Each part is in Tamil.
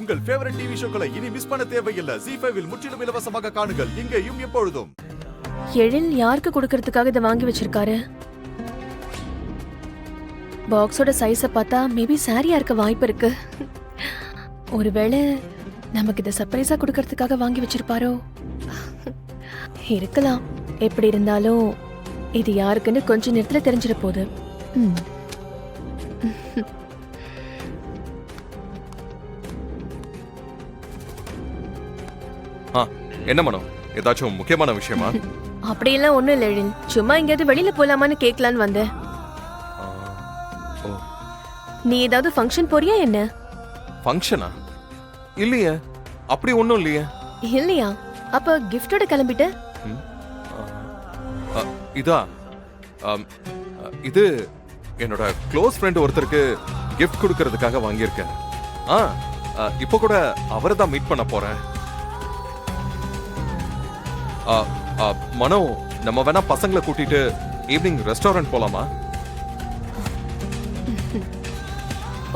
உங்கள் ஃபேவரட் டிவி ஷோக்களை இனி மிஸ் பண்ண தேவையில்லை. ZEE5 இல் முற்றிலும் இலவசமாக காணுங்கள். இங்கேயும் எப்பொழுதும். எழில் யாருக்கு கொடுக்கறதுக்காக இதை வாங்கி வச்சிருக்காரு? பாக்ஸோட சைஸை பார்த்தா மேபி சாரியா இருக்க வாய்ப்பு இருக்கு. ஒருவேளை நமக்கு இதை சர்ப்ரைஸா கொடுக்கறதுக்காக வாங்கி வச்சிருப்பாரோ? இருக்கலாம். எப்படி இருந்தாலும் இது யாருக்குன்னு கொஞ்ச நேரத்துல தெரிஞ்சிட போகுது. என்ன மனம், ஏதாச்சும் முக்கியமான விஷயமா? அப்படியெல்லாம் ஒண்ணும் இல்லை எழில். சும்மா எங்கேயாவது வெளியில போலாமான்னு கேட்கலான்னு வந்தேன். நீ ஏதாவது ஃபங்க்ஷன் போறியா என்ன? ஃபங்க்ஷனா? இல்லையே, அப்படி ஒண்ணும் இல்லையே. இல்லையா? அப்ப கிஃப்டோட கிளம்பிட்ட? இதா இது என்னோட க்ளோஸ் ஃப்ரெண்ட் ஒருத்தருக்கு கிஃப்ட் கொடுக்கறதுக்காக வாங்கியிருக்கேன். இப்போ கூட அவரை தான் மீட் பண்ண போறேன். மனோ, நம்ம வேணா பசங்களை கூட்டிட்டு ஈவினிங் ரெஸ்டாரண்ட் போலாமா?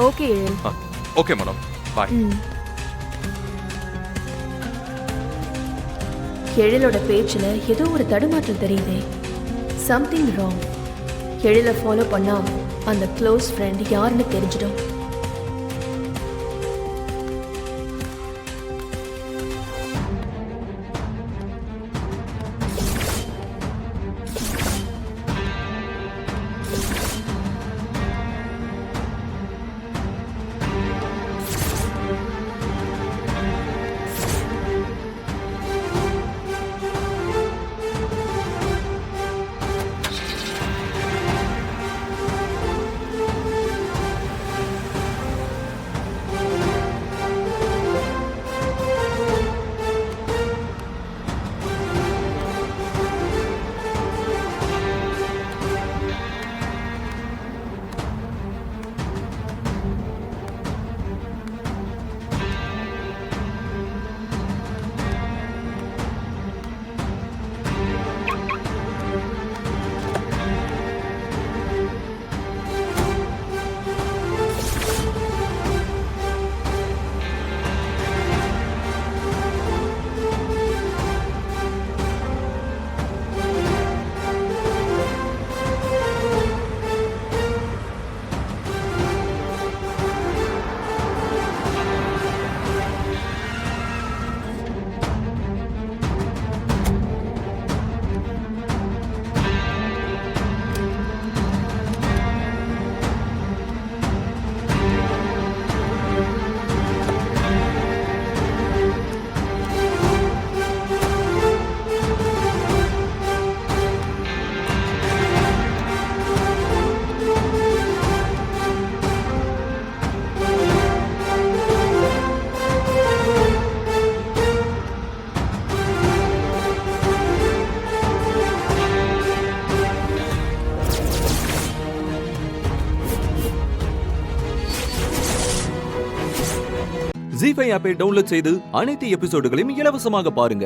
ஓகே ஓகே மனோ, பாய். எழிலோட பேச்சுல ஏதோ ஒரு தடுமாற்றம் தெரியுதே. Something wrong. எழில ஃபாலோ பண்ணா அந்த க்ளோஸ் ஃப்ரெண்ட் யாருன்னு தெரிஞ்சிடும். ZEE5 ஆப்பை டவுன்லோட் செய்து அனைத்து எபிசோடுகளையும் இலவசமாக பாருங்க.